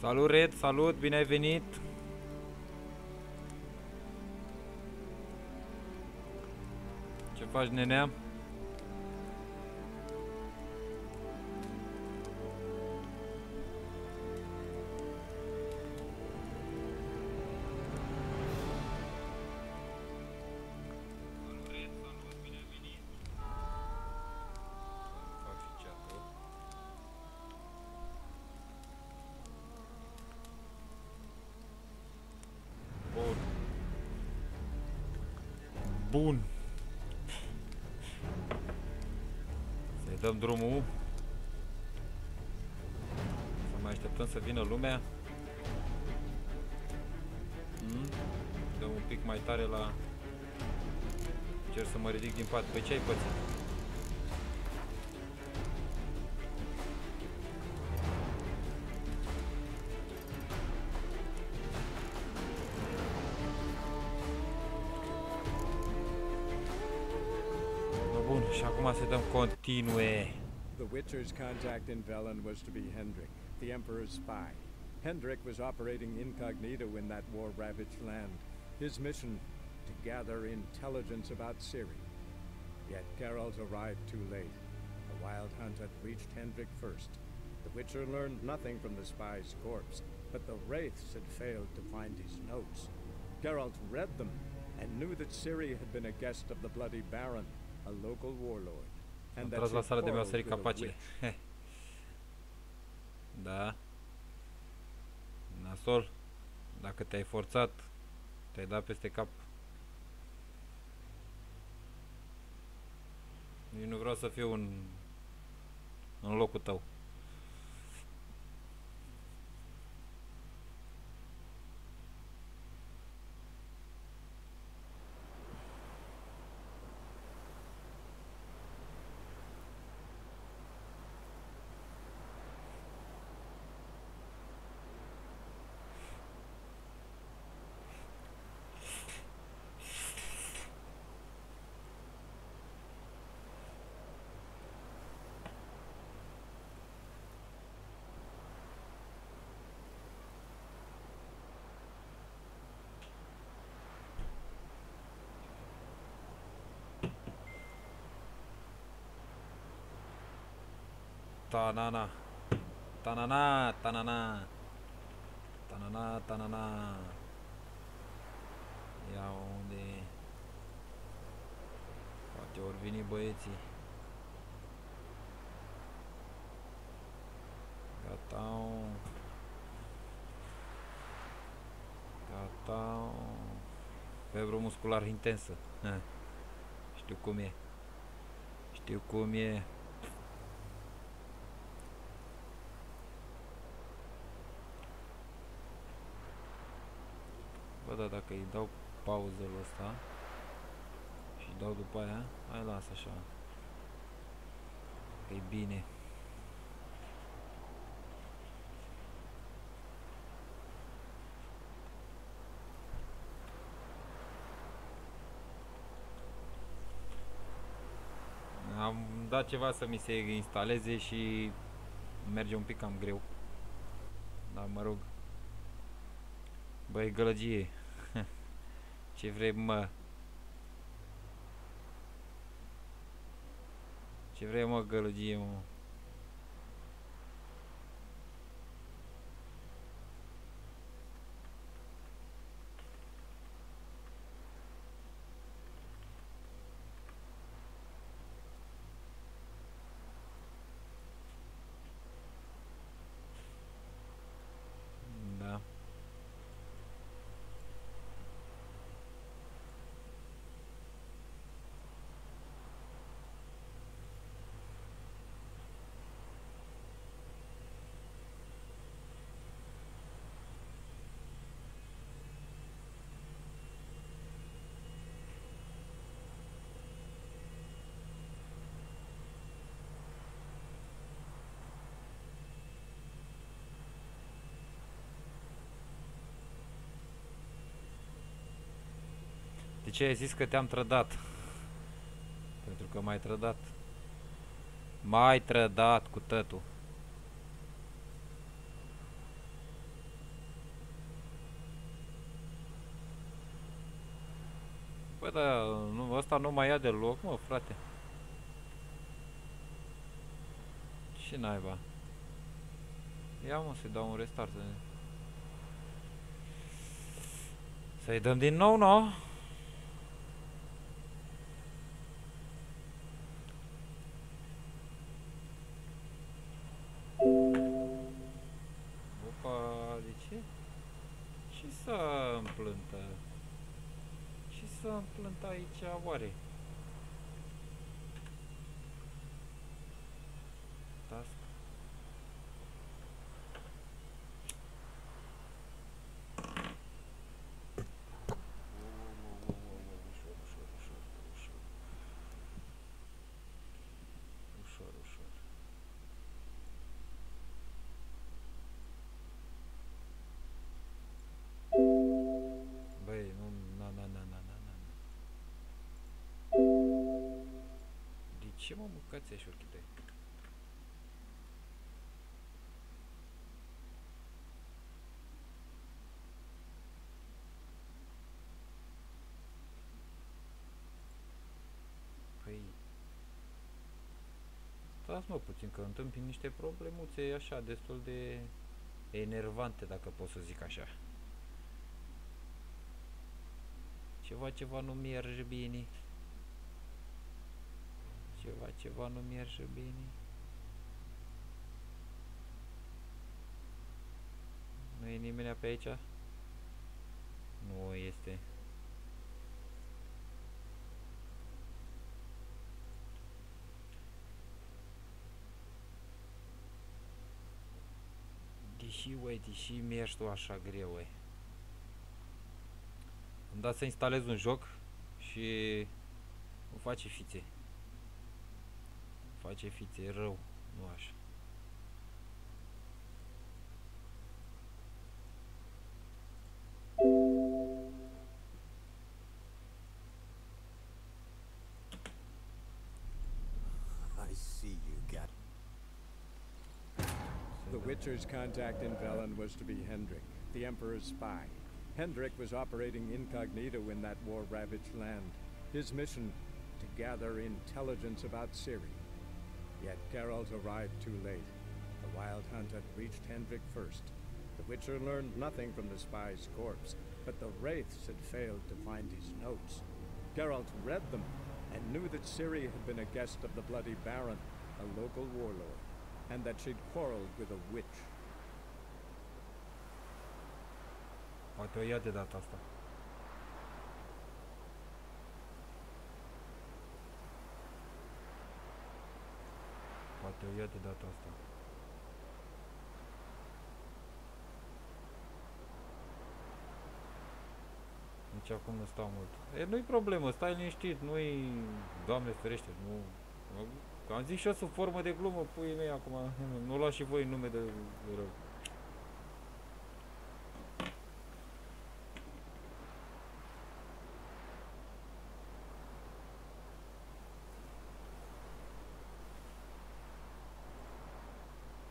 Salut, Red, salut, bine ai venit! Ce faci, nenea? Bun. Să-i dăm drumul. Să mai așteptăm să vină lumea. Dăm un pic mai tare la... Cer să mă ridic din pat. Păi ce ai pățit? Bun, și acum să dăm continue. The Witcher's contact in Velen was to be Hendrik, the Emperor's spy. Hendrik was operating incognito in that war-ravaged land. His mission, to gather intelligence about Scrie. Yet Geralt arrived too late. The Wild Hunt had reached Hendrik first. The Witcher learned nothing from the spy's corpse, but the Wraiths had failed to find his notes. Geralt read them and knew that Scrie had been a guest of the Bloody Baron, a local warlord. Am tras la sala de mi-au sărit capacele. Da. Nasol. Dacă te-ai forțat, te-ai dat peste cap. Eu nu vreau să fiu în locul tău. Tanana. Tanana, tanana. Tanana, tanana. Ia unde? Poate ori veni băieții. Gata. Gata. Febră muscular intensă. Știu cum e. Știu cum e. Bă, da, dacă îi dau pauză la ăsta și dau după aia, hai las așa, că e bine. Am dat ceva să mi se instaleze și merge un pic cam greu, dar mă rog. Băi, gălăgie. Ce vrei, mă? Ce vrei, mă, gălăgie, mă? Da. De ce ai zis că te-am trădat? Pentru că m-ai trădat. M-ai trădat cu tătul. Bă, dar nu, ăsta nu mai ia deloc, mă, frate. Ce naiba? Ia, mă, să-i dau un restart. Să-i dăm din nou, nu? Opa, de ce? Ce s-a împlântat? Ce s-a împlântat aici, oare? Task. Ușor, ușor, ușor, ușor. Ușor, ușor. Băi, nu, na, na, na, na, na, na. De ce mă mâncați așa ochii tăi? Păi... Stați mă puțin că întâmpin niște problemuțe așa destul de enervante, dacă pot să zic așa. Ceva nu merge bine. Ceva nu merge bine. Nu e nimeni pe aici? Nu este. Deși mergi tu așa greu, uai. Îmi da să instalez un joc și îmi face fițe. Face fițe rău, nu așa. I see you got. The Witcher's contact in Velen was to be Hendrik, the Emperor's spy. Hendrik was operating incognito in that war-ravaged land. His mission, to gather intelligence about Scrie. Yet Geralt arrived too late. The Wild Hunt had reached Hendrik first. The Witcher learned nothing from the spy's corpse, but the Wraiths had failed to find his notes. Geralt read them and knew that Scrie had been a guest of the Bloody Baron, a local warlord, and that she'd quarreled with a witch. Poate o ia de data asta. Poate o ia de data asta. Nici acum nu stau mult. E, nu-i problemă, stai liniștit, nu-i... Doamne ferește, nu... Am zis și eu sub formă de glumă, puii mei acum. Nu luați și voi nume de rău.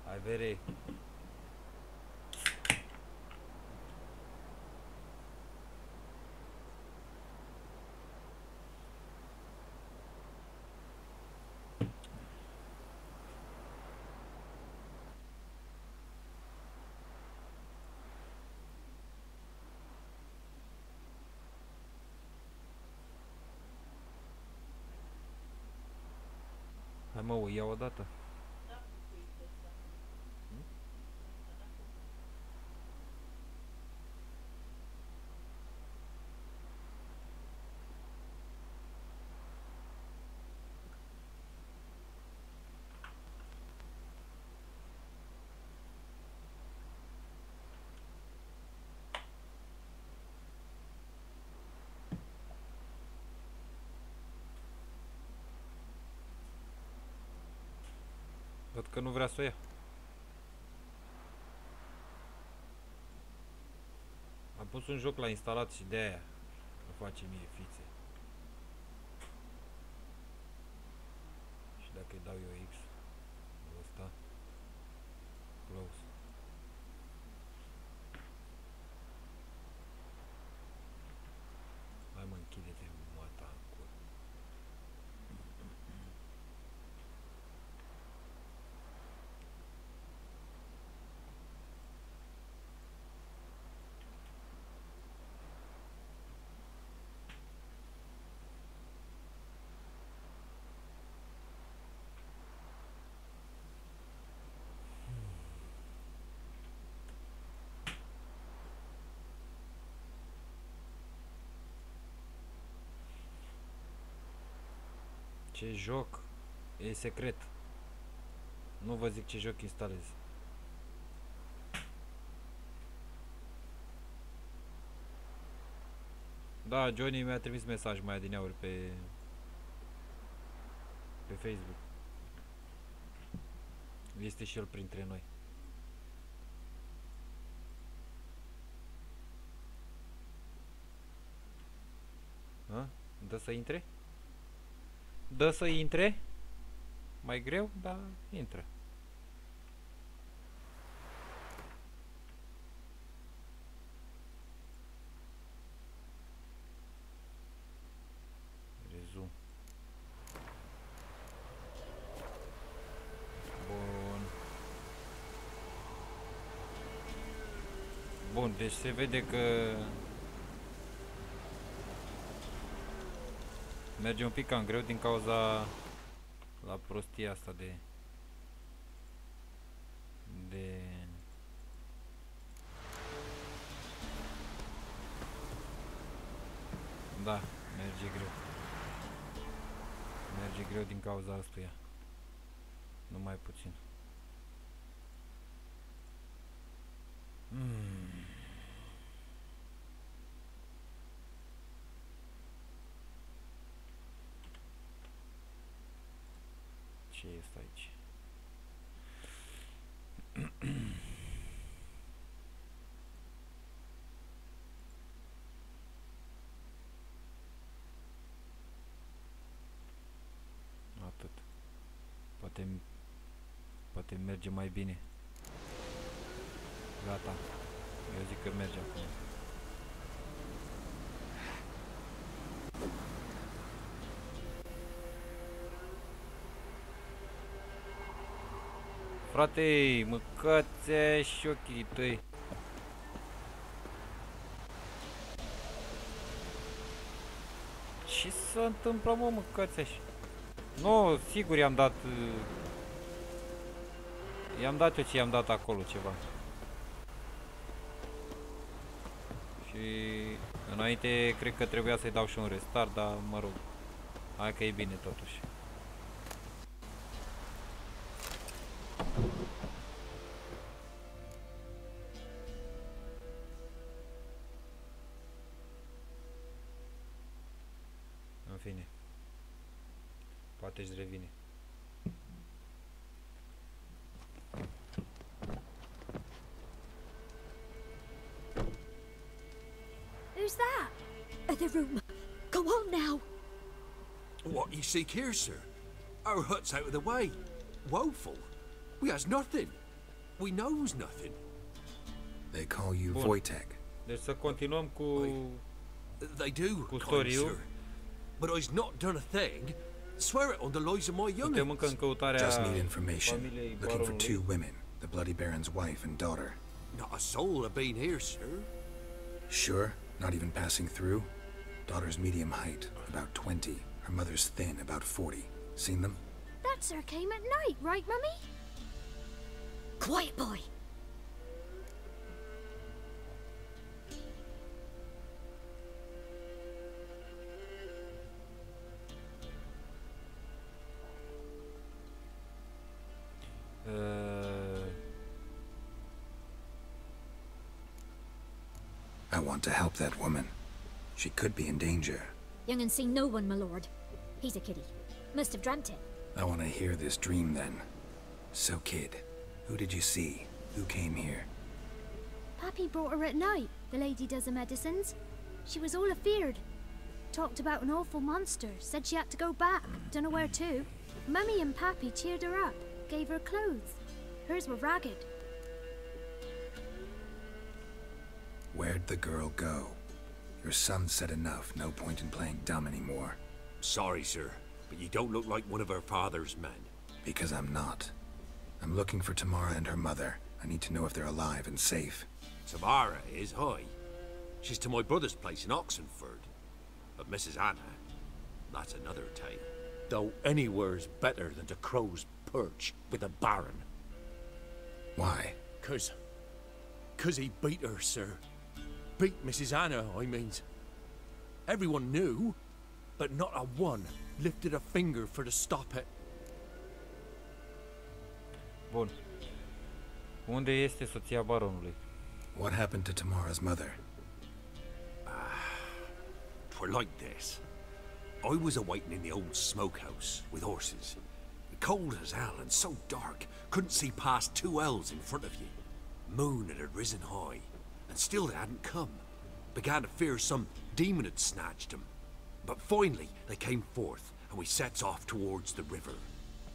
Hai, vere. Hai mă, o iau odată. Văd că nu vrea să o ia. Am pus un joc la instalat și de aia îmi face mie fițe. Și dacă îi dau eu X, ăsta, close. Hai mă, închide-te, moate. Ce joc? E secret. Nu vă zic ce joc instalez. Da, Johnny mi-a trimis mesaj mai adineauri pe Facebook. Este și el printre noi. A? Dă să intre? Dă să intre? Mai greu, dar intră. Rezum. Bun. Bun, deci se vede că merge un pic cam greu din cauza la prostia asta de da, merge greu. Merge greu din cauza astuia. Numai puțin. Ce este aici? Atât. Poate merge mai bine. Gata. Eu zic că merge acum. Frate, măcați și ochii tăi. Ce s-a întâmplat, mă, măcați așa? Nu, sigur i-am dat eu ce i-am dat acolo ceva. Și înainte cred că trebuia să-i dau și un restart, dar mă rog. Hai că e bine totuși. În fine. Poate își revine. Who's that? The room. Go on now. What you seek here, sir? Our hut's out of the way. Woeful. We has nothing. We knows nothing. They call you Bun. Wojtek. Deci să continuăm cu They do, kind storiu. sir. But I's not done a thing. Swear it on the lives of my Suntem încă în young'uns. căutarea Just need information. familiei Looking for two baronului. women, the Bloody Baron's wife and daughter. Not a soul have been here, sir. Sure? Not even passing through? Daughter's medium height, about 20. Her mother's thin, about 40. Seen them? That sir came at night, right, Mummy? Quiet, boy. I want to help that woman. She could be in danger. Young and seen no one, my lord. He's a kiddie. Must have dreamt it. I want to hear this dream then. So, kid, who did you see? Who came here? Pappy brought her at night. The lady does the medicines. She was all afeared. Talked about an awful monster. Said she had to go back. Dunno where to. Mummy and Pappy cheered her up. Gave her clothes. Hers were ragged. Where'd the girl go? Your son said enough. No point in playing dumb anymore. Sorry, sir, but you don't look like one of her father's men. Because I'm not. I'm looking for Tamara and her mother. I need to know if they're alive and safe. Tamara is, hi. She's to my brother's place in Oxenford. But Mrs. Anna, that's another tale. Though anywhere's better than to Crow's Perch with a baron. Why? 'Cause he beat her, sir. Beat Mrs. Anna, I means. Everyone knew. but not a one lifted a finger for to stop it. Bun. Unde este soția baronului? What happened to Tamara's mother? Twere like this. I was awaiting in the old smokehouse with horses. Cold as hell and so dark, couldn't see past 2 ells in front of you. Moon had risen high, and still they hadn't come. Began to fear some demon had snatched them. But finally they came forth, and we sets off towards the river.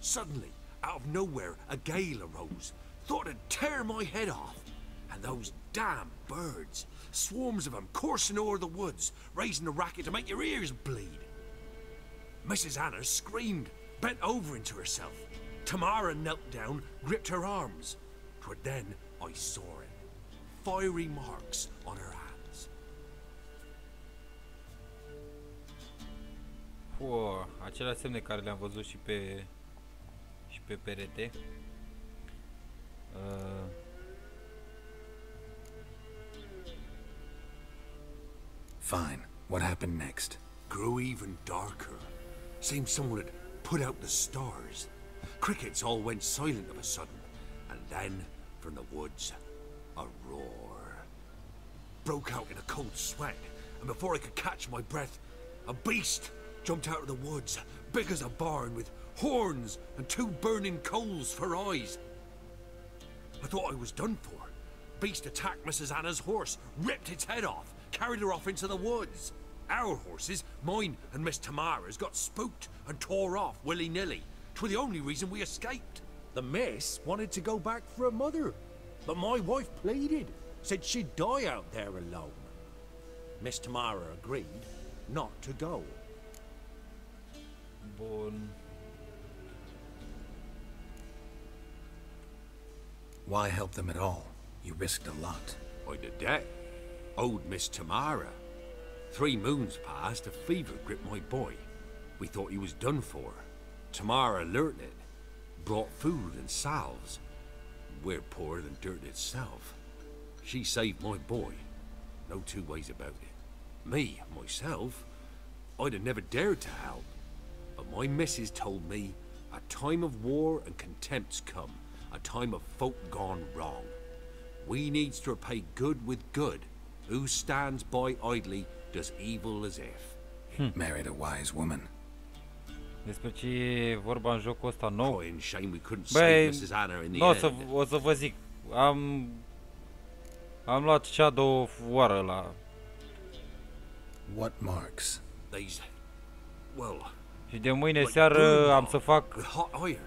Suddenly, out of nowhere, a gale arose. Thought it'd tear my head off. And those damn birds, swarms of them coursing over the woods, raising a racket to make your ears bleed. Mrs. Anna screamed, bent over into herself. Tamara knelt down, gripped her arms. 'Twere then I saw it. Fiery marks on her hands. Aceleași semne care le-am văzut și pe perete. Fine. What happened next? Grew even darker. Seemed someone had put out the stars. Crickets all went silent of a sudden, and then, from the woods, a roar. Broke out in a cold sweat, and before I could catch my breath, a beast jumped out of the woods, big as a barn, with horns and 2 burning coals for eyes. I thought I was done for. Beast attacked Mrs. Anna's horse, ripped its head off, carried her off into the woods. Our horses, mine and Miss Tamara's, got spooked and tore off willy-nilly. 'Twere the only reason we escaped. The miss wanted to go back for her mother, but my wife pleaded, said she'd die out there alone. Miss Tamara agreed not to go. Bun. Why help them at all? You risked a lot. I did that. Owed Miss Tamara. 3 moons passed, a fever gripped my boy. We thought he was done for. Tamara learnt it. Brought food and salves. We're poorer than dirt itself. She saved my boy. No 2 ways about it. Me, myself, I'd have never dared to help. But my missus told me a time of war and contempt's come. A time of folk gone wrong. We needs to repay good with good. Who stands by idly does evil as if. Married a wise woman. Despre ce e vorba în jocul ăsta nou? Crying shame we couldn't save Mrs. Anna in the end. O să vă zic. Am luat Shadow oară la... What marks? These, well, Și de mâine seară am să fac with hot iron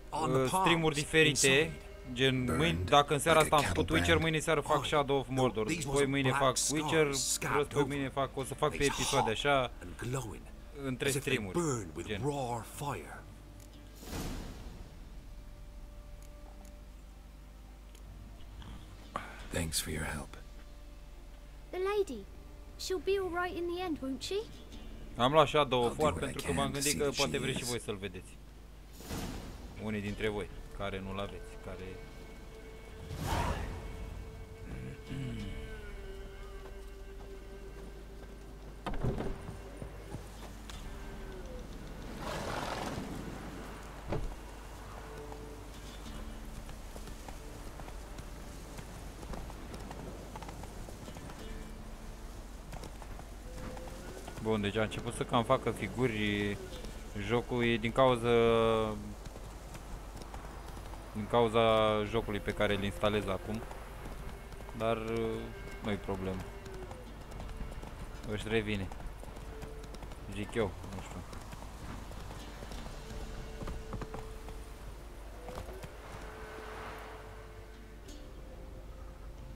on the streamuri palms, diferite. inside. Gen, mâine, dacă în seara asta am făcut Witcher, mâine seară fac Shadow of Mordor. Poi mâine fac Witcher, poi mâine o să fac pe episoade așa, între streamuri. Gen. Thanks for your help. The lady, she'll be all right in the end, won't she? Am luat Shadow of War pentru că m-am gândit că poate vreți și voi să-l vedeți. Unii dintre voi care nu-l aveți, care... Bun, deci a început să cam facă figuri jocul, e din cauza jocului pe care îl instalez acum. Dar nu-i problemă. Își revine. Zic eu, nu știu.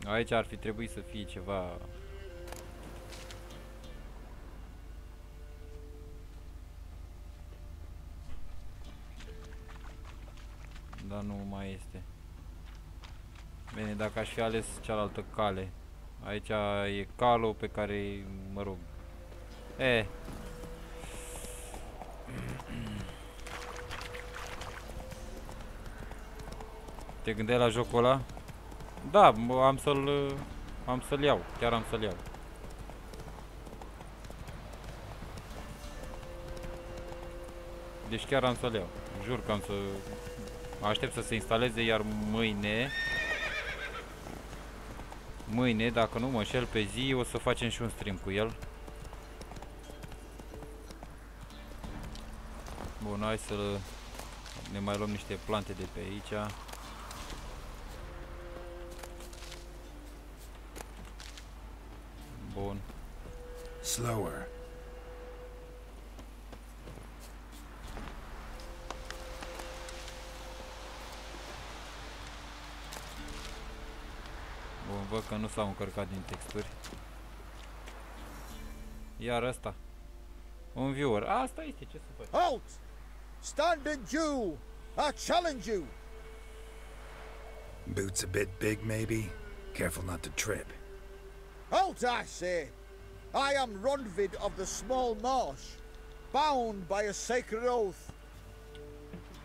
Aici ar fi trebuit să fie ceva... Dar nu mai este. Bine, dacă aș fi ales cealaltă cale. Aici e calul pe care, mă rog. Te gândeai la jocul ăla? Da, am să-l iau. Chiar am să-l iau. Deci chiar am să-l iau. Jur că am să... Aștept să se instaleze, iar mâine, dacă nu mă înșel pe zi, o să facem și un stream cu el. Bun, hai să ne mai luăm niște plante de pe aici. Bun. Slower. Bun, văd că nu s-au încărcat din texturi. Iar ăsta. Un viewer. Asta este, ce să faci? Halt! Stand and do! I challenge you! Boots a bit big, maybe? Careful not to trip. Halt, I say! I am Ronvid of the Small Marsh, bound by a sacred oath.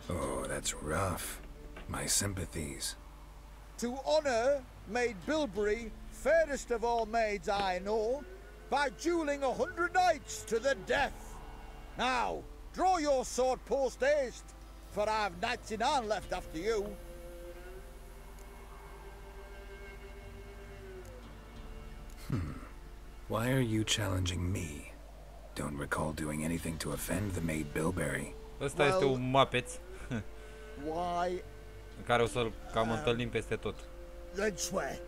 Oh, that's rough. My sympathies. To honor Maid Bilberry, fairest of all maids I know, by dueling 100 knights to the death. Now, draw your sword post haste, for I've 99 left after you. Why are you challenging me? Don't recall doing anything to offend the Maid Bilberry. Ăsta este un mapeț Why, în care o să-l cam întâlnim peste tot. then swear.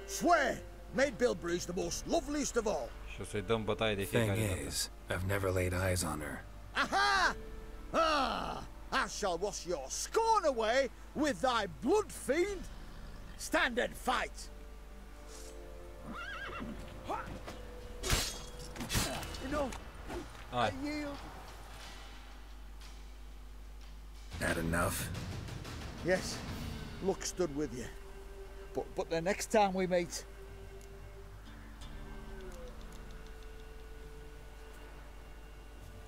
Swear! Maid Bilberry's the most loveliest of all. Și o să-i dăm bătaie de Thing fiecare dată. is, I've never laid eyes on her. Aha! Ah! I shall wash your scorn away with thy blood, fiend! Stand and fight! Enough! Hai. I yield! Had enough? Yes, luck stood with you. But the next time we meet...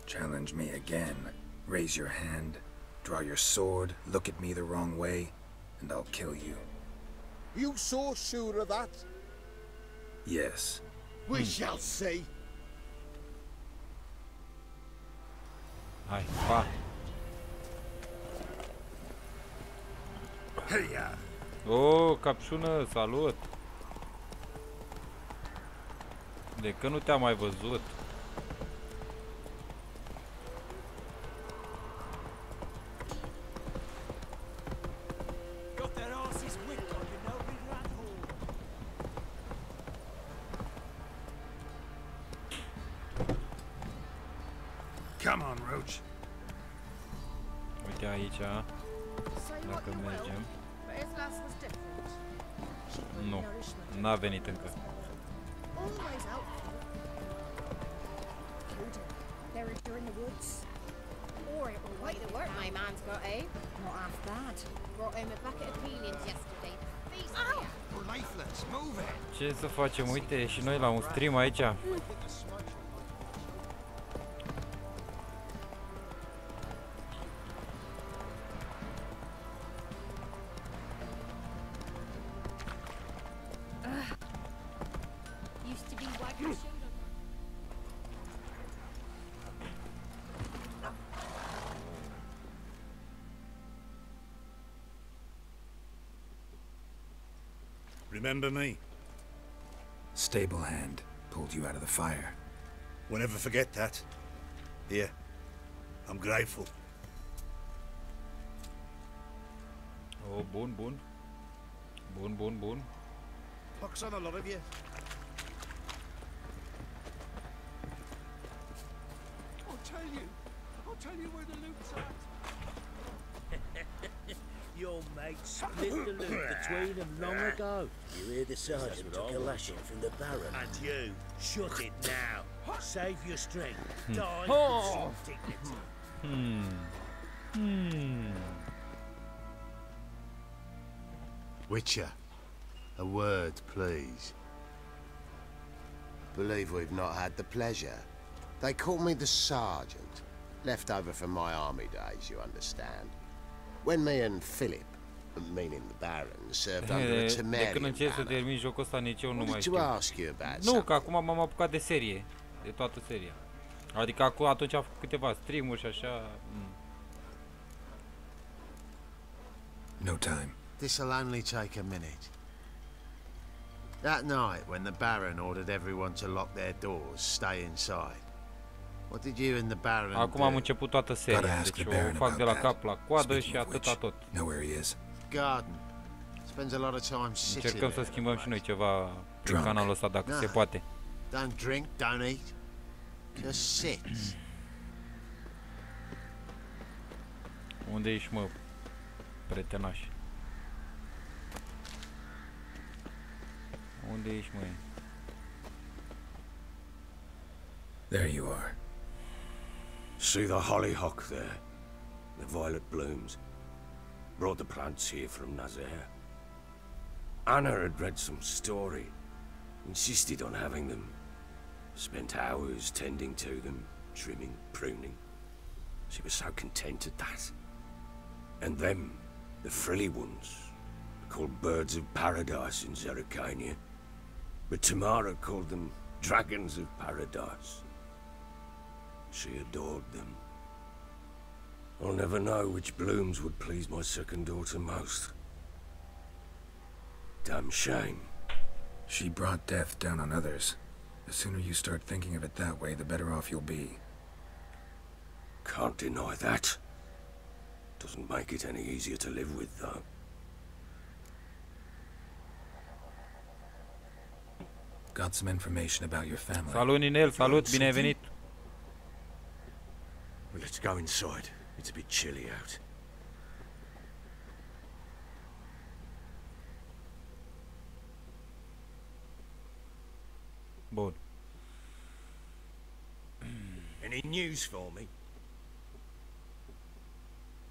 Challenge me again. Raise your hand, draw your sword, look at me the wrong way, and I'll kill you. You so sure of that? Yes. We shall see. Hai, pa! Oh, capșună, salut! De că nu te-am mai văzut. Got their asses whipped like a no big rat hole. Come on, Roach. Uite aici, dacă mergem. Nu, n-a venit încă. Always out. Killed her. Buried her in the woods. Or it will Quite the work my man's got, eh? not half bad. Brought him a bucket of peelings yesterday. Feast here. We're lifeless. Move it. Ce să facem? Uite, și noi la un stream aici. Used to be wagging shoulder. Remember me? Stable hand pulled you out of the fire. Won't ever forget that. Here, I'm grateful. Oh, bun, bun. Bun, bun, bun. Pox on a lot of you. I'll tell you where the loot's at. Your mate split the loot between them long ago. You hear the sergeant took a lashing from the Baron. And you, Shut it now. Save your strength. Die with some dignity. Witcher, a word, please. Believe we've not had the pleasure. They call me the Sergeant. Left over from my army days, you understand. When me and Philip, meaning the Baron, served under a De când Temerian încerc să banner. termin jocul ăsta, nici eu nu mai Wanted to știu. ask you about Nu, something. că acum m-am apucat de serie. De toată seria. Adică atunci am făcut câteva stream-uri și așa. No time. This'll only take a minute. That night, when the Baron ordered everyone to lock their doors, stay inside. What did you and the Baron Acum am început toată seria, deci o fac de la cap la coadă și atâta tot. Garden. Spends a lot of time sitting. Încercăm să schimbăm și noi ceva pe canalul ăsta, dacă se poate. Don't drink, don't eat. Just sit. Unde ești, mă, pretenaș? Unde ești, mă? There you are. See the hollyhock there? The violet blooms. Brought the plants here from Nazaire. Anna had read some story. Insisted on having them. Spent hours tending to them, trimming, pruning. She was so content at that. And them, the frilly ones, called birds of paradise in Zerrikania. But Tamara called them dragons of paradise. She adored them. I'll never know which blooms would please my second daughter most. Damn shame. She brought death down on others. The sooner you start thinking of it that way, the better off you'll be. Can't deny that. Doesn't make it any easier to live with, though. Got some information about your family. Salut, Ninel, salut, bine ai venit. Well, let's go inside. It's a bit chilly out. Bun. Any news for me?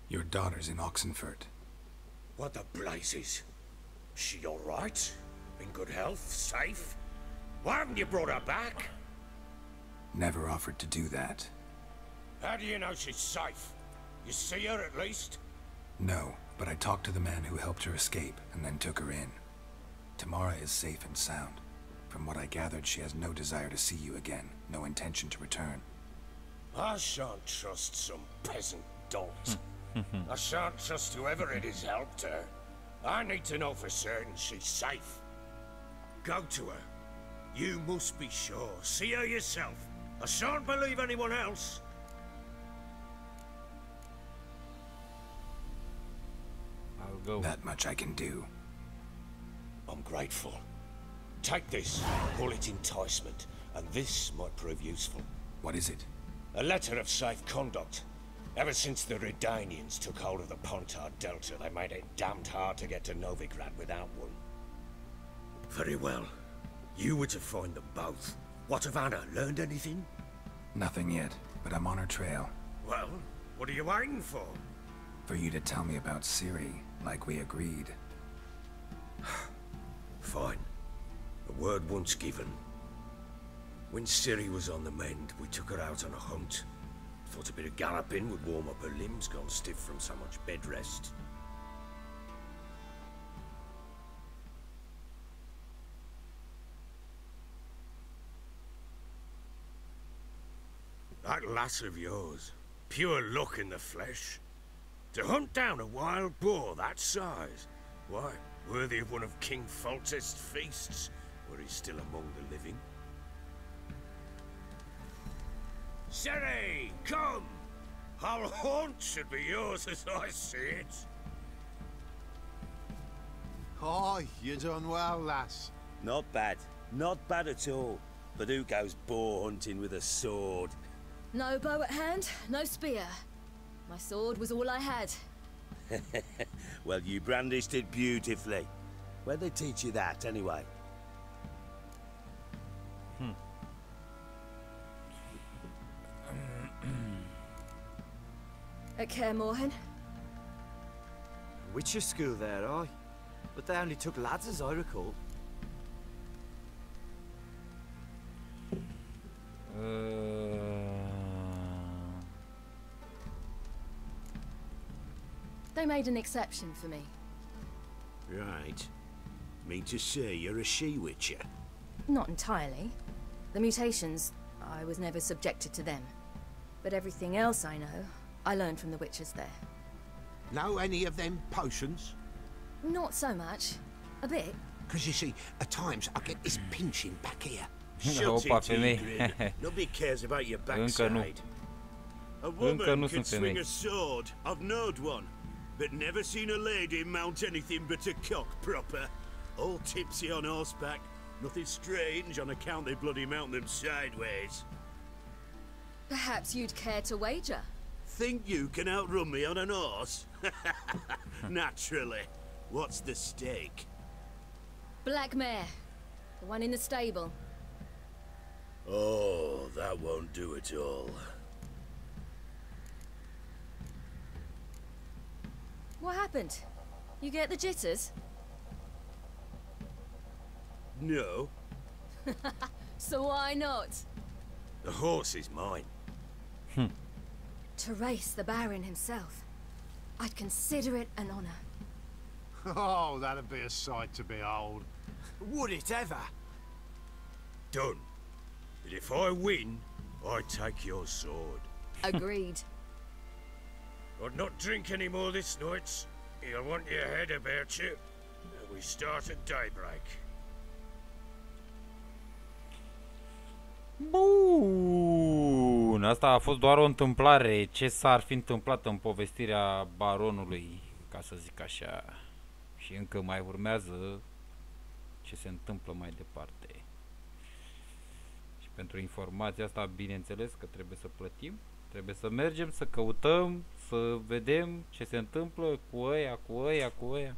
Your daughter's in Oxenfurt. What the blazes? She all right? In good health? Safe? Why haven't you brought her back? Never offered to do that. How do you know she's safe? You see her at least? No, but I talked to the man who helped her escape and then took her in. Tamara is safe and sound. From what I gathered, she has no desire to see you again, no intention to return. I shan't trust some peasant dolt. I shan't trust whoever it is helped her. I need to know for certain she's safe. Go to her. You must be sure. See her yourself. I shan't believe anyone else. I'll go. That much I can do. I'm grateful. Take this, call it enticement, and this might prove useful. What is it? A letter of safe conduct. Ever since the Redanians took hold of the Pontard Delta, they made it damned hard to get to Novigrad without one. Very well. You were to find them both. What of Anna? Learned anything? Nothing yet, but I'm on her trail. Well, what are you waiting for? For you to tell me about Scrie, like we agreed. Fine. A word once given. When Scrie was on the mend, we took her out on a hunt. Thought a bit of galloping would warm up her limbs, gone stiff from so much bed rest. That lass of yours, pure luck in the flesh. To hunt down a wild boar that size, why, worthy of one of King Foltest's feasts, where he's still among the living. Scrie, come! Our haunt should be yours as I see it. Oh, you done well, lass. Not bad. Not bad at all. But who goes boar hunting with a sword? No bow at hand, no spear. My sword was all I had. Well, you brandished it beautifully. Where'd they teach you that, anyway? At Kaer Morhen. Witcher school there, aye. But they only took lads, as I recall. They made an exception for me. Right. Mean to say you're a she-witcher? Not entirely. The mutations, I was never subjected to them. But everything else I know, I learned from the witches there. Know any of them potions? Not so much. A bit. Because you see, at times I get this pinching back here. Shut it, Tigrin. Nobody cares about your backside. A woman can swing a sword. I've knowed one. But never seen a lady mount anything but a cock proper. All tipsy on horseback. Nothing strange on account they bloody mount them sideways. Perhaps you'd care to wager? Think you can outrun me on an horse? Naturally. What's the stake? Black mare. The one in the stable. Oh, that won't do at all. What happened? You get the jitters? No. So why not? The horse is mine. To race the Baron himself. I'd consider it an honor. Oh, that'd be a sight to behold. Would it ever? Done. But if I win, I take your sword. Agreed. I'd not drink any more this night. You'll want your head about you. We start at daybreak. Bun, asta a fost doar o întâmplare. Ce s-ar fi întâmplat în povestirea baronului, ca să zic așa. Și încă mai urmează ce se întâmplă mai departe. Și pentru informația asta, bineînțeles că trebuie să plătim. Trebuie să mergem, să căutăm, să vedem ce se întâmplă cu ăia, cu ăia, cu ăia.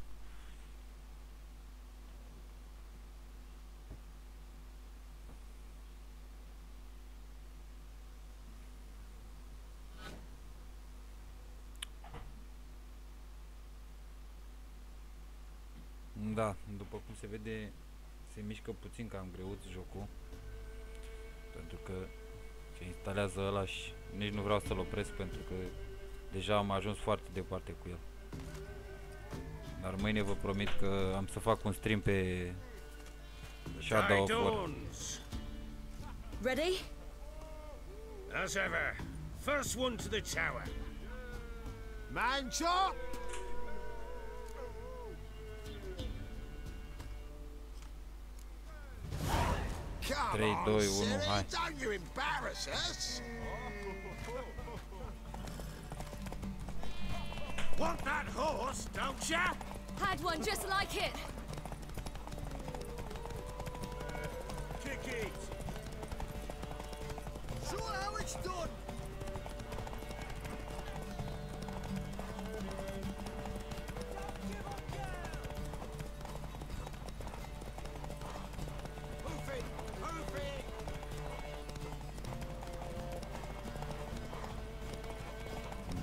Da, după cum se vede, se mișcă puțin cam greuț jocul. Pentru că se instalează ăla și nici nu vreau să-l opresc pentru că deja am ajuns foarte departe cu el. Dar mâine vă promit că am să fac un stream pe Shadow of War. Ready? As ever. First one to the tower. Man chop! 3, 2, 1, hai. Don't you embarrass us? Want that horse, don't ya? Had one just like it. Kick it. Show how it's done.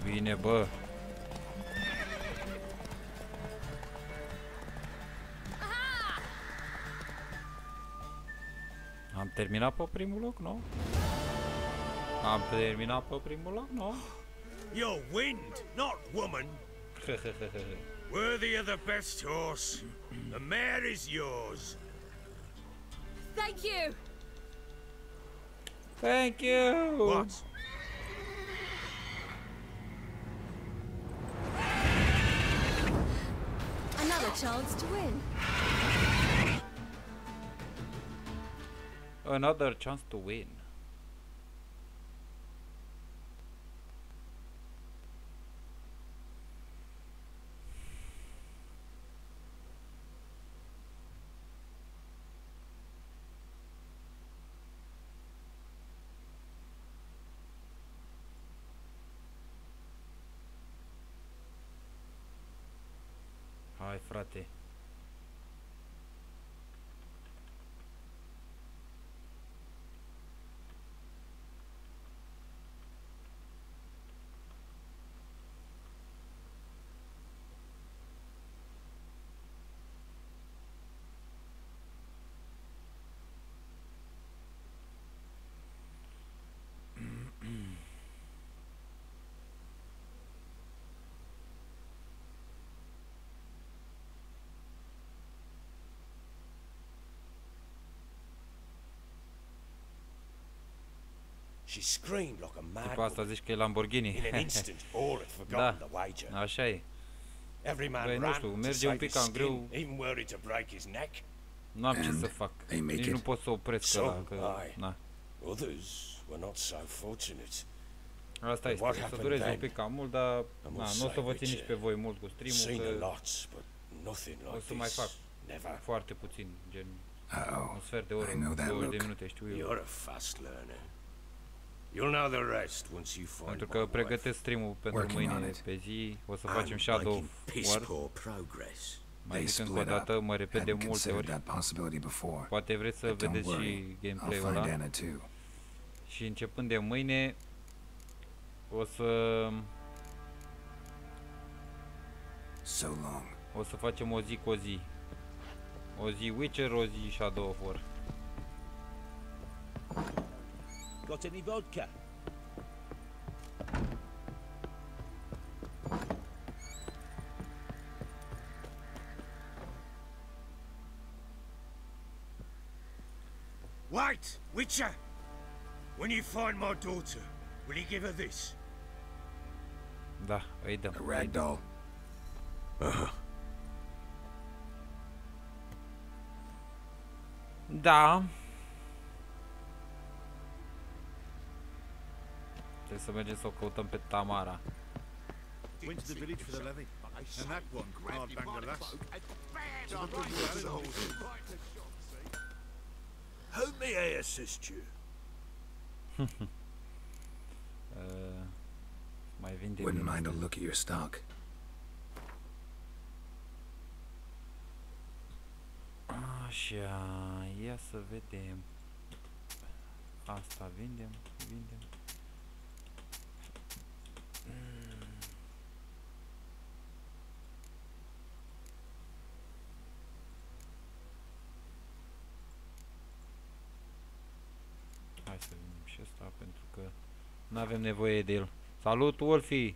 Bine, bă. Am terminat pe primul loc, nu? Am terminat pe primul loc, nu? You're wind, not woman. Worthy of the best horse. The mare is yours. Thank you. Thank you. What? Another chance to win. Another chance to win. Hai, frate. She screamed like a mad După asta zici că e Lamborghini. In an instant, all had forgotten the wager. Așa e. Every man Băi, nu ran știu, to merge save un pic his cam skin, greu. even were it to break his neck. N-am ce să fac. Nici nu pot să opresc ăla, că... Na. Others were not so fortunate. Asta este, o să dureze un pic cam mult, dar na, nu o să vă țin nici pe voi mult cu stream-ul, că o să mai fac foarte puțin, gen un sfert de oră, 20 de minute, știu eu. You're a fast learner. You'll know the rest once you find. Pentru că pregătesc stream-ul pentru mâine pe zi, o să facem Shadow War. Mai zic încă o dată, mă repet de multe ori. Poate vreți să vedeți și gameplay-ul ăla. Și începând de mâine o să facem o zi cu o zi. O zi Witcher, o zi Shadow of War. Got any vodka? Wait, Witcher! When you find my daughter, will you give her this? Da, îi dăm. A ragdoll. Da. Trebuie să mergem să o căutăm pe Tamara. Went to the village for the levy, and that one hard banged a lass. How may I assist you? Mai vinde. Wouldn't mind a look at your stock. Așa, ia să vedem. Asta vindem. Hai să vindem și asta pentru că nu avem nevoie de el. Salut, Wolfie!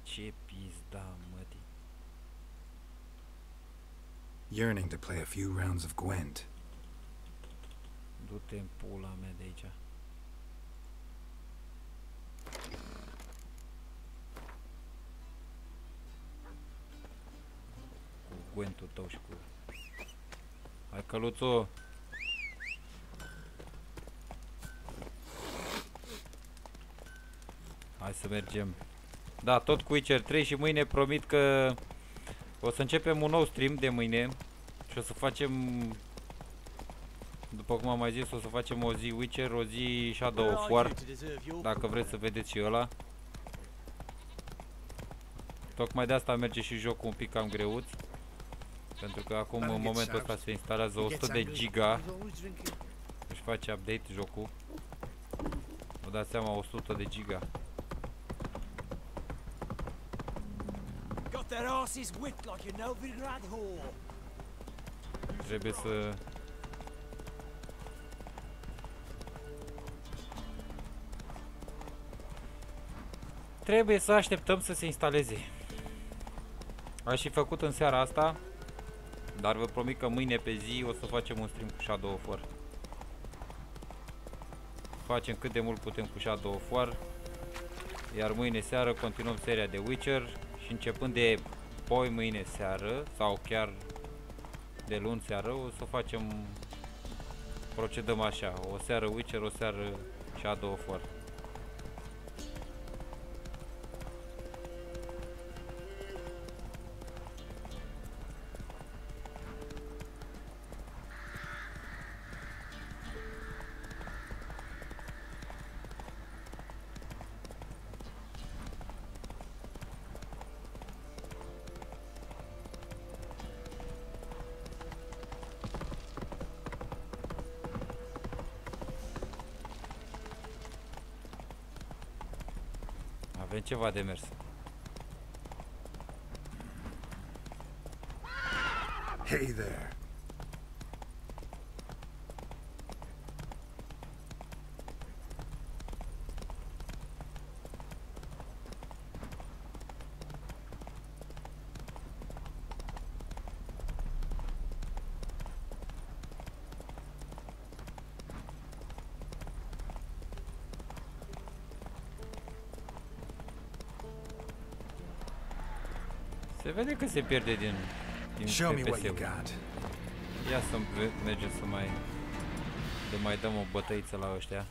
Ce pizda, mătii. Yearning to play a few rounds of Gwent. Du-te în pula mea de aici. Cu Gwentul tău și cu... Hai, căluțo! Hai să mergem. Da, tot cu Witcher 3 și mâine promit că o să începem un nou stream de mâine și o să facem, după cum am mai zis, o să facem o zi Witcher, o zi Shadow of War, dacă vreți să vedeți și ăla. Tocmai de asta merge și jocul un pic cam greuț, pentru că acum în momentul ăsta se instalează 100 de giga, își face update jocul, vă dați seama, 100 de giga. Trebuie să... Trebuie să așteptăm să se instaleze. Aș fi făcut în seara asta, dar vă promit că mâine pe zi o să facem un stream cu Shadow of War. Facem cât de mult putem cu Shadow of War, iar mâine seară continuăm seria de Witcher și începând de poi mâine seară sau chiar de luni seară o să facem, procedăm așa, o seară Witcher, o seară Shadow of War. Avem ceva de mers. Hey there. Se vede că se pierde din FPS-ul. Ia să mergem să mai dăm o bătăiță la ăștia.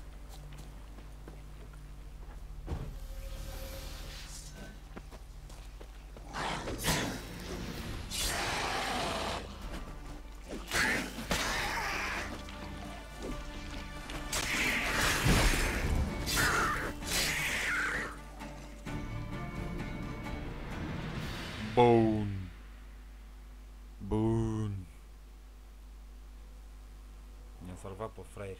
Bun. Bun. Ne-a salvat pe fraier.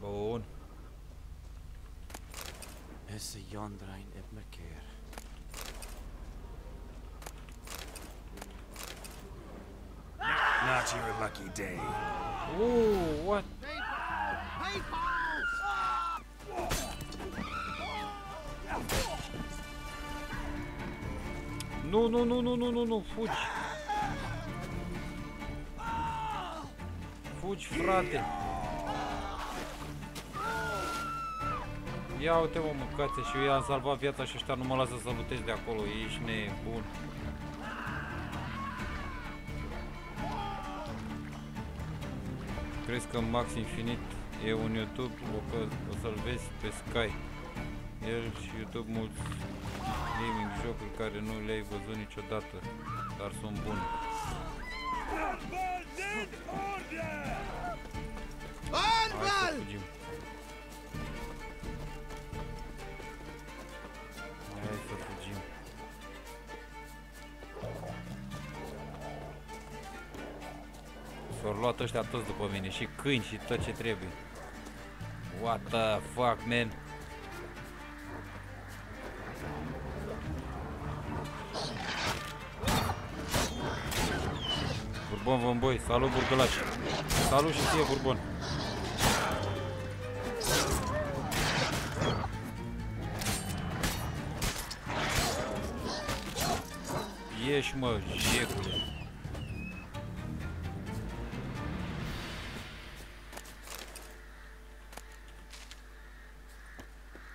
Bun. Esse Jondrain et me keer. Not your lucky day. Ooh, what? Nu, fugi. Fugi, frate. Ia uite, mă, mâncați și eu i-am salvat viața și ăștia nu mă lasă să lutez de acolo. Ești nebun. Crezi că Max Infinit e un YouTube? O să-l vezi pe Scrie. El și YouTube mulți gaming jocuri care nu le-ai văzut niciodată, dar sunt bune. Hai să fugim. Hai să fugim. S-au luat ăștia toți după mine, și câini și tot ce trebuie. What the fuck, man? Burbon Vamboi, salut burgălaș. Salut și ție, Burbon. Ieși, mă, jecule.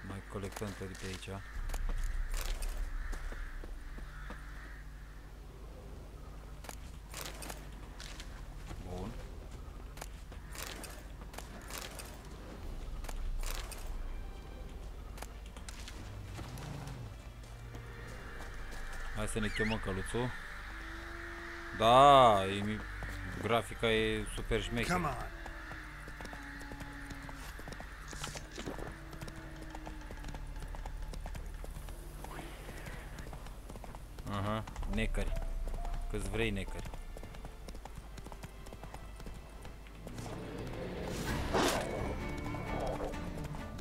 Mai colectăm pe aici. Bun. Hai să ne chemăm căluțul. Da, grafica e super șmecher. Aha, necări. Câți vrei necări.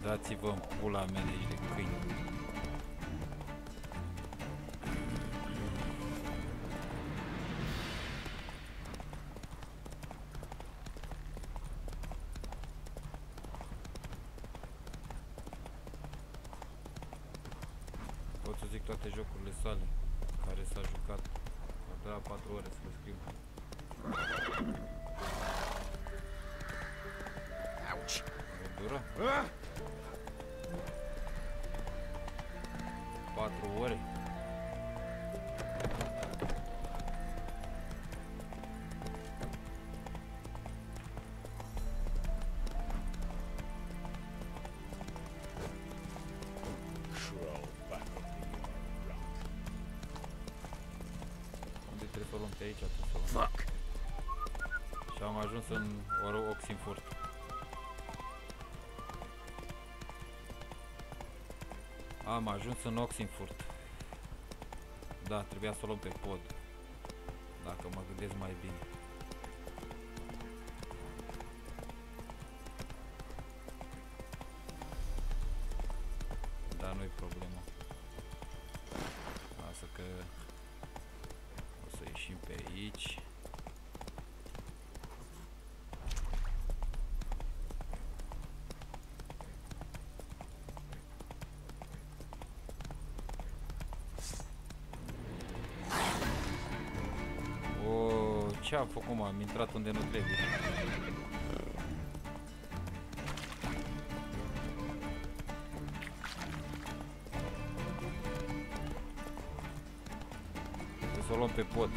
Dați-vă în pula mea de câini. Pot să zic toate jocurile sale care s-a jucat. Ar dura 4 ore să le scriu. Ouch. Dura? 4 ore. Unde trebuie să o luăm? Pe aici trebuie să o luăm. Fuck. Și am ajuns în Oxenfurt. Am ajuns în Oxenfurt. Da, trebuia să o luăm pe pod. Dacă mă gândesc mai bine. Dar nu-i problemă. Lasă că o să ieșim pe aici. Ce am făcut, mă? Am intrat unde nu trebuie. Trebuie să o luăm pe pod.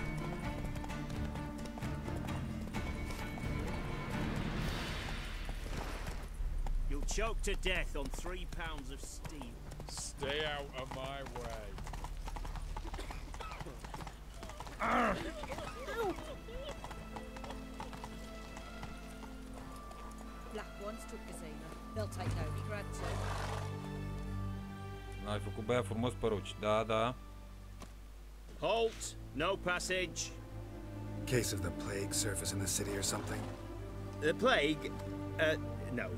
You'll choke to death on 3 pounds of steel. Stay out of my way. Black ones took casino. They'll take no regret too. Ai făcut băiat frumos păruci. Da, da. Halt! No passage. Case of the plague surface in the city or something? The plague? No.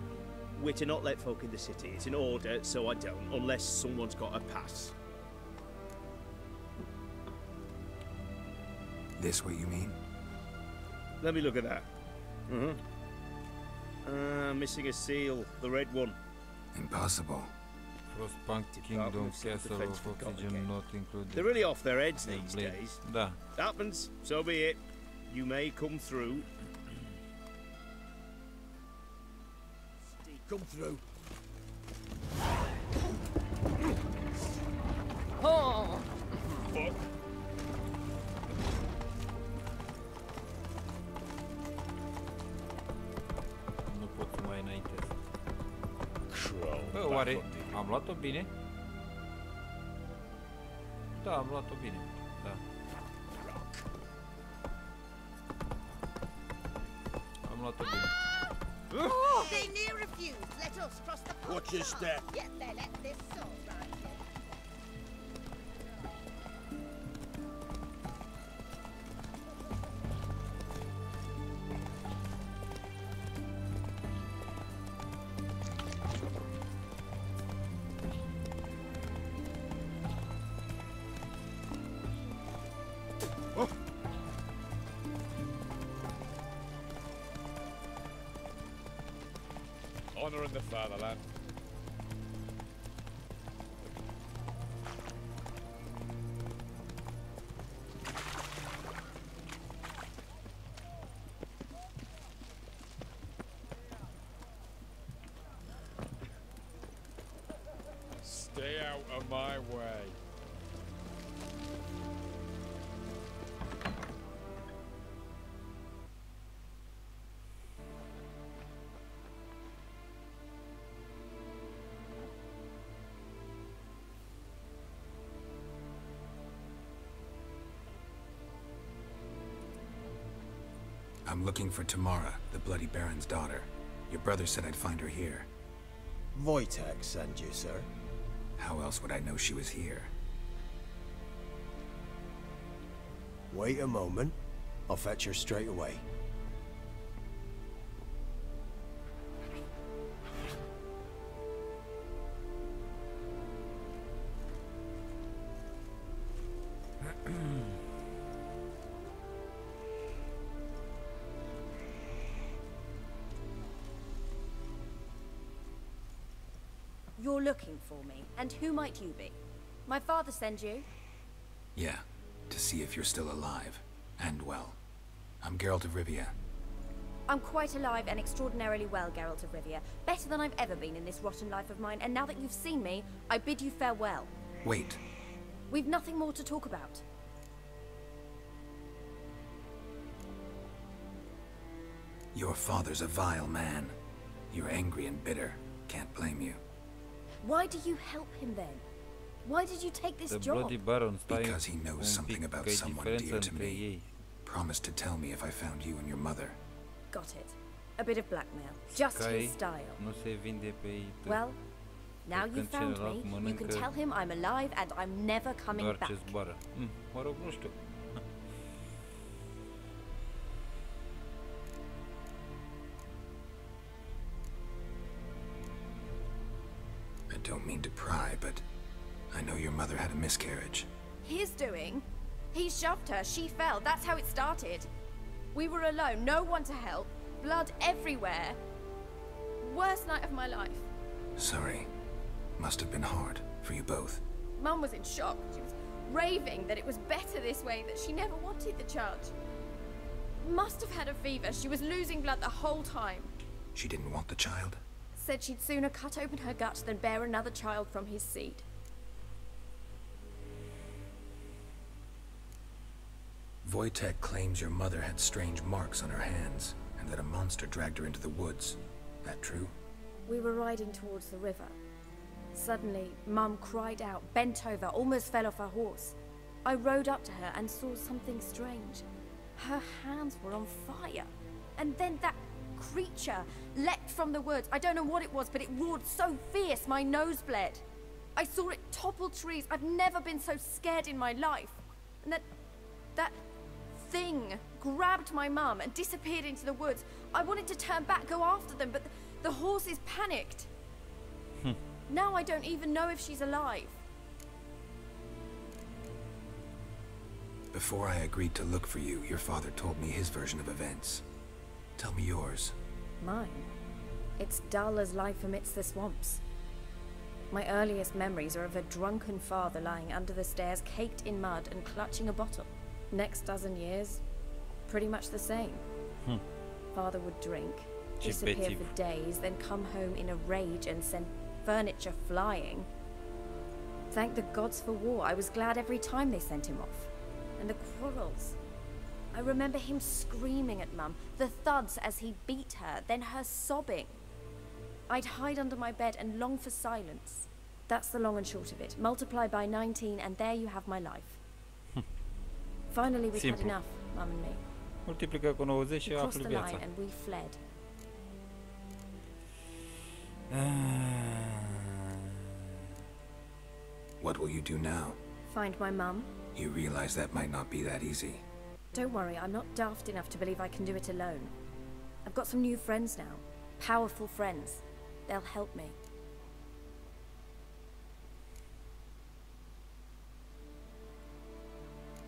We're to not let folk in the city. It's an order, so I don't, unless someone's got a pass. This what you mean? Let me look at that. Missing a seal, the red one. Impossible. Frostpunk Kingdom Castle of Oxygen not included. They're really off their heads these days. Da. Happens, so be it. You may come through. Come through. Oh! Fuck. Nu pot să mai înaintez. Bă, oare am luat-o bine? Da, am luat-o bine. Da. Am luat-o bine. They near refused. Let us cross the pond. Watch your step. Yet they let this sword right here. Honor in the fatherland. Stay out of my way. I'm looking for Tamara, the Bloody Baron's daughter. Your brother said I'd find her here. Wojtek sent you, sir. How else would I know she was here? Wait a moment. I'll fetch her straight away. You're looking for me, and who might you be? My father sent you? Yeah, to see if you're still alive. And well. I'm Geralt of Rivia. I'm quite alive and extraordinarily well, Geralt of Rivia. Better than I've ever been in this rotten life of mine, and now that you've seen me, I bid you farewell. Wait. We've nothing more to talk about. Your father's a vile man. You're angry and bitter. Can't blame you. Why do you help him then? Why did you take this The job? Bloody Baron Because he knows something about someone dear to me. Promised to tell me if I found you and your mother. Got it. A bit of blackmail. Just his style. Nu se vinde pe Well, now you've found me, you can tell him I'm alive and I'm never coming doar back. ce zboară. Mă rog, nu știu. I don't mean to pry, but I know your mother had a miscarriage. His doing? He shoved her, she fell, that's how it started. We were alone, no one to help, blood everywhere. Worst night of my life. Sorry. Must have been hard for you both. Mum was in shock. She was raving that it was better this way, that she never wanted the charge. Must have had a fever. She was losing blood the whole time. She didn't want the child? Said she'd sooner cut open her gut than bear another child from his seed. Wojtek claims your mother had strange marks on her hands, and that a monster dragged her into the woods. That true? We were riding towards the river. Suddenly, Mum cried out, bent over, almost fell off her horse. I rode up to her and saw something strange. Her hands were on fire. And then that creature leapt from the woods. I don't know what it was, but it roared so fierce my nose bled. I saw it topple trees. I've never been so scared in my life. And that thing grabbed my mum and disappeared into the woods. I wanted to turn back, go after them, but the horses panicked. Now I don't even know if she's alive. Before I agreed to look for you, your father told me his version of events. Tell me yours. Mine? It's dull as life amidst the swamps. My earliest memories are of a drunken father lying under the stairs, caked in mud and clutching a bottle. Next dozen years, pretty much the same. Father would drink, disappear for days, then come home in a rage and send furniture flying. Thank the gods for war. I was glad every time they sent him off. And the quarrels. I remember him screaming at Mum, the thuds as he beat her, then her sobbing. I'd hide under my bed and long for silence. That's the long and short of it. Multiply by 19 and there you have my life. Finally we'd had enough, Mum and me. Multiplică cu 90 și We crossed află the viața. line and we fled. What will you do now? Find my mum. You realize that might not be that easy. Don't worry, I'm not daft enough to believe I can do it alone. I've got some new friends now. Powerful friends. They'll help me.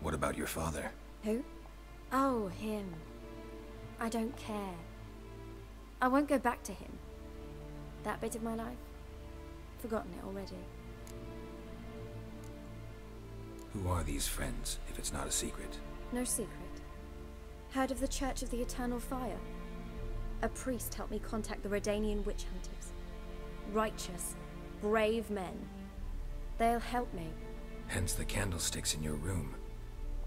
What about your father? Who? Oh, him. I don't care. I won't go back to him. That bit of my life? Forgotten it already. Who are these friends, if it's not a secret? No secret. Heard of the Church of the Eternal Fire? A priest helped me contact the Redanian witch hunters. Righteous, brave men. They'll help me. Hence the candlesticks in your room.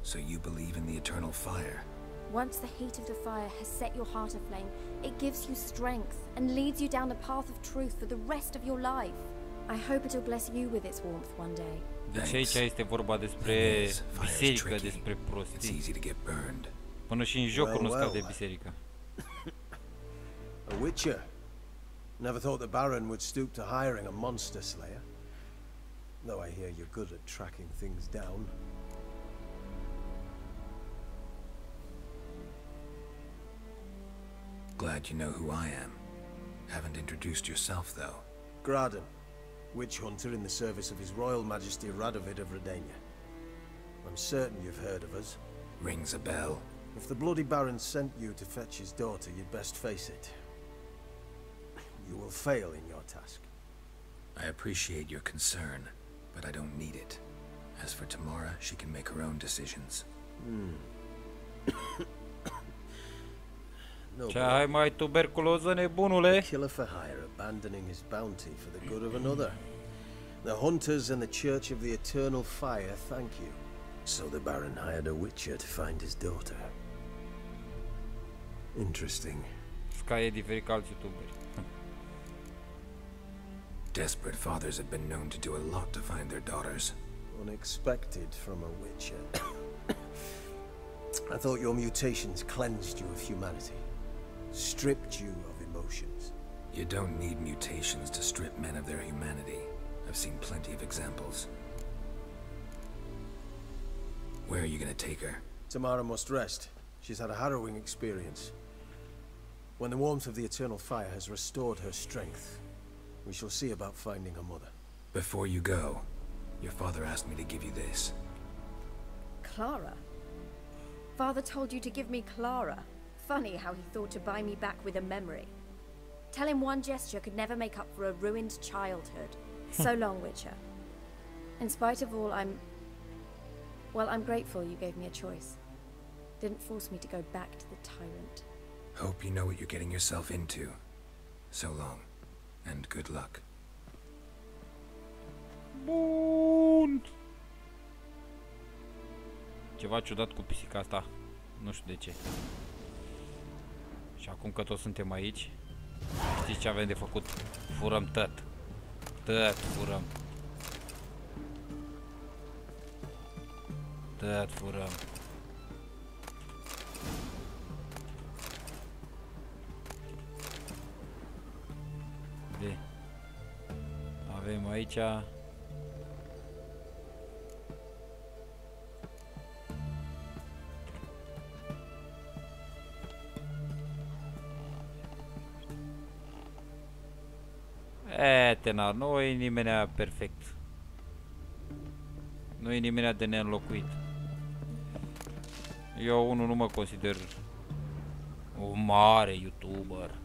So you believe in the eternal fire? Once the heat of the fire has set your heart aflame, it gives you strength and leads you down the path of truth for the rest of your life. I hope it'll bless you with its warmth one day. Deci aici este vorba despre biserică, despre prostii. Până și în jocuri nu scap de biserică. A witcher. Never thought the Baron would stoop to hiring a monster slayer. Though I hear you're good at tracking things down. Glad you know who I am. Haven't introduced yourself, though. Graden, witch hunter in the service of His Royal Majesty Radovid of Redania. I'm certain you've heard of us. Rings a bell. If the bloody Baron sent you to fetch his daughter, you'd best face it. You will fail in your task. I appreciate your concern, but I don't need it. As for Tamara, she can make her own decisions. Ce ai mai tuberculoză, nebunule? A killer for hire abandoning his bounty for the good of another. The hunters and the Church of the Eternal Fire thank you. So the Baron hired a witcher to find his daughter. Interesting. Scrie e diferit ca alți youtuberi. Desperate fathers have been known to do a lot to find their daughters. Unexpected from a witcher. I thought your mutations cleansed you of humanity. Stripped you of emotions. You don't need mutations to strip men of their humanity. I've seen plenty of examples. Where are you gonna take her? Tamara must rest. She's had a harrowing experience. When the warmth of the Eternal Fire has restored her strength, we shall see about finding her mother. Before you go, your father asked me to give you this. Clara? Father told you to give me Clara. Funny how he thought to buy me back with a memory. Tell him one gesture could never make up for a ruined childhood. So long, Witcher. In spite of all, I'm grateful you gave me a choice. Didn't force me to go back to the tyrant. Hope you know what you're getting yourself into. So long, and good luck. Bun. Ceva ciudat cu pisica asta. Nu știu de ce. Și acum că toți suntem aici, știți ce avem de făcut? Furăm tot. Tot furăm. Tot furăm. De. Avem aici tena, nu e nimenea perfect. Nu e nimenea de neînlocuit. Eu unul nu mă consider un mare YouTuber.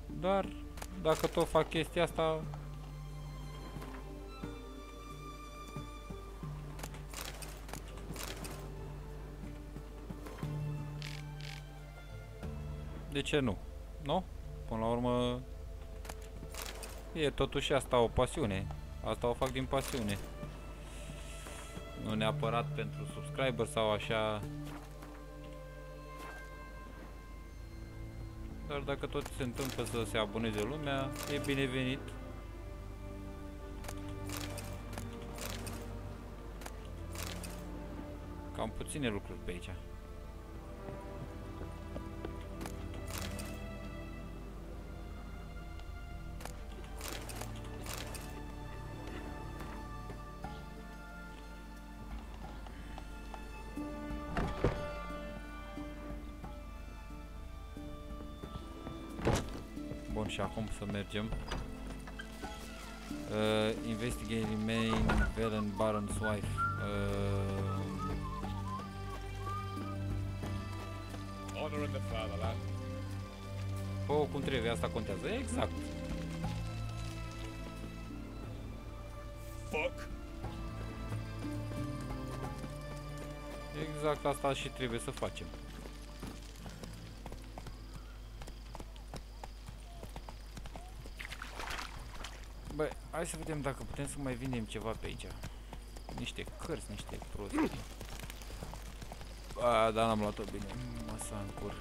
Dar dacă tot fac chestia asta, de ce nu? Nu? Până la urmă e totuși asta o pasiune. Asta o fac din pasiune. Nu neapărat pentru subscriber sau așa. Dar dacă tot se întâmplă să se aboneze lumea, e binevenit. Cam puține lucruri pe aici. Bun, și acum să mergem. Investigate remain Velen Baron's wife. Honor in the fatherland. Oh, cum trebuie, asta contează. Exact. Fuck. Exact asta și trebuie să facem. Băi, hai să vedem dacă putem să mai vindem ceva pe aici. Niște cărți, niște prostii. Dar n-am luat-o bine. Masa în cur.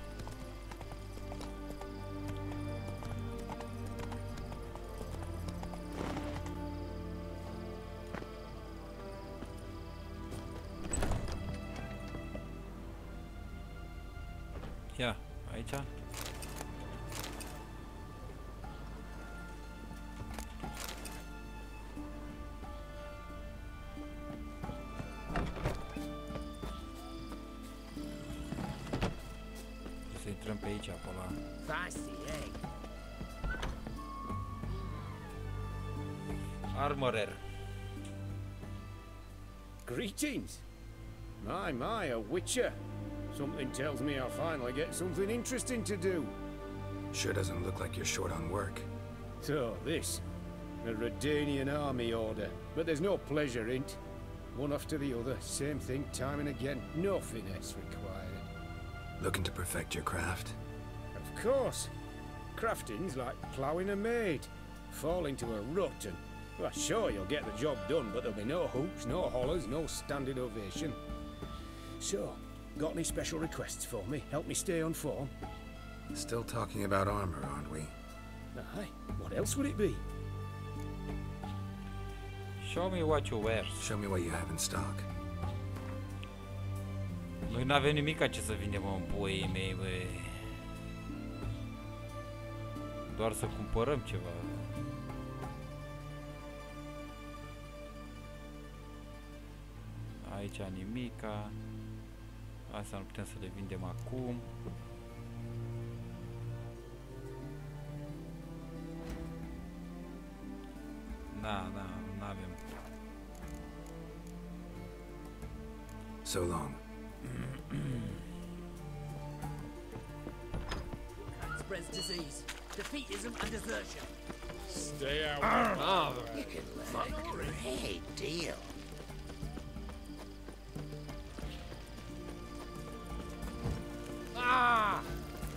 Ia, aici. Să intrăm pe aici, pe la... Armorer. Greetings. My, a witcher. Something tells me I'll finally get something interesting to do. Sure doesn't look like you're short on work. So, this. A Redanian army order. But there's no pleasure in it. One after the other, same thing time and again. No finesse required. Looking to perfect your craft? Of course. Crafting's like ploughing a maid. Fall into a rut and... Well, sure, you'll get the job done, but there'll be no hoops, no hollers, no standing ovation. So, got any special requests for me? Help me stay on form? Still talking about armor, aren't we? Aye. What else would it be? Show me what you wear. Show me what you have in stock. Noi n-avem nimic ce să vindem în puii mei, băi. Doar să cumpărăm ceva. Aici nimica. Asta nu putem să le vindem acum. N-avem. So long. Spreads disease, defeatism and desertion. Stay out. You can let a great deal.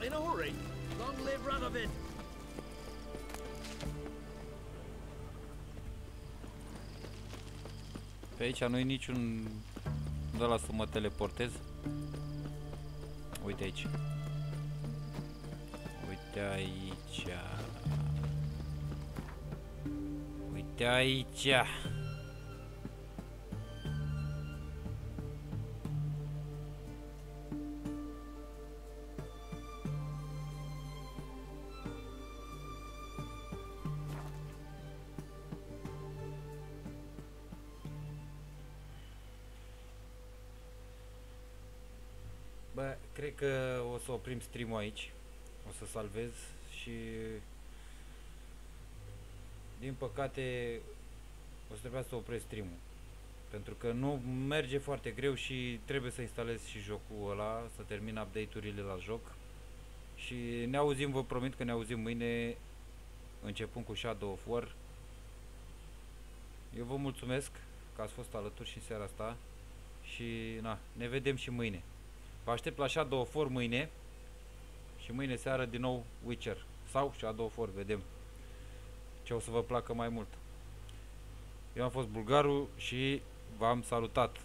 In a hurry. Long live Radovid. Pe aici nu-i niciun de la să mă teleportez. Uite aici. Uite aici. Uite aici. Bă, cred că o să oprim stream-ul aici. O să salvez și din păcate o să trebuia să opresc stream-ul. Pentru că nu merge foarte greu și trebuie să instalez și jocul ăla, să termin update-urile la joc. Și ne auzim, vă promit că ne auzim mâine, începând cu Shadow of War. Eu vă mulțumesc că ați fost alături și în seara asta. Și na, ne vedem și mâine. Vă aștept la Shadow of War mâine. Și mâine seară din nou Witcher sau Shadow of War, vedem ce o să vă placă mai mult. Eu am fost Bulgarul și v-am salutat.